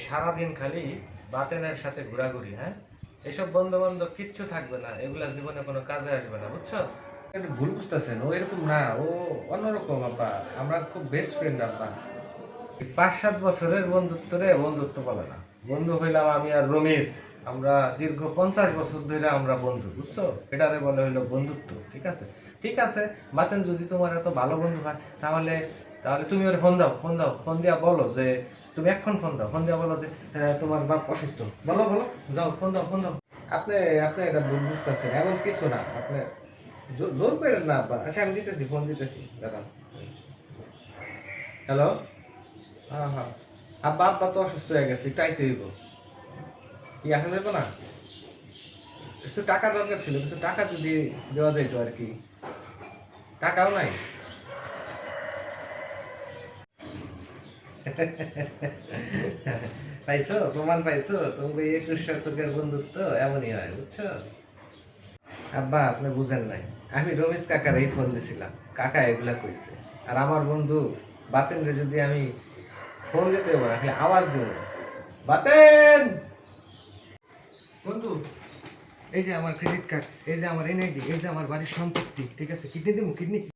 সারাদিন খালি বাতেনের সাথে ঘোরাঘুরি, হ্যাঁ, এসব বন্ধু বান্ধব কিচ্ছু থাকবে না, এগুলা জীবনে কোনো কাজে আসবে না, বুঝছো? এটা ভুল বুঝতেছেন, ও এরকম না, ও অন্যরকম আব্বা। আমরা খুব বেস্ট ফ্রেন্ড আব্বা। 5-7 বছরের বন্ধুত্ব রে বন্ধুত্ব বলে না। বন্ধু হইলাম আমি আর রমেশ। আমরা দীর্ঘ 50 বছর ধরে আমরা বন্ধু, বুঝছো? এটারে বলে হইলো বন্ধুত্ব, ঠিক আছে? ঠিক আছে, বাতেন যদি তোমার এত ভালো বন্ধু হয়, তাহলে তাহলে তুমি ওর ফোন দাও, ফোন দাও, ফোন দিয়া বলো যে তুমি এখন ফোন দাও, ফোন দিয়া বলো যে তোমার বাপ অসুস্থ, বলো বলো, দাও, ফোন দাও, ফোন দাও। আপনি আপনি এটা ভুল বুঝতেছেন, এমন কিছু না। আপনি জোর করেন না আব্বা। আচ্ছা, আমি দিতেছি, ফোন দিতেছি, দাদা। হ্যালো। হ্যাঁ হ্যাঁ, আব্বা আব্বা তো অসুস্থ হয়ে গেছে, একটু আইতে হইব। কি আসা যাবে না? কিছু টাকা দরকার ছিল, কিছু টাকা যদি দেওয়া যাইতো আর কি। টাকাও নাই। পাইছো, প্রমাণ পাইছো? তুমি 21 শতকের বন্ধুত্ব এমনই হয়, বুঝছো? আব্বা আপনি বুঝেন নাই, আমি রমেশ কাকার এই ফোন দিছিলাম, কাকা এগুলা কইছে। আর আমার বন্ধু বাতেন রে যদি আমি ফোন দিতে হবে না, খালি আওয়াজ দিব, বাতেন বন্ধু, এই যে আমার ক্রেডিট কার্ড, এই যে আমার এনআইডি, এই যে আমার বাড়ির সম্পত্তি, ঠিক আছে? কিডনি দিব, কিডনি।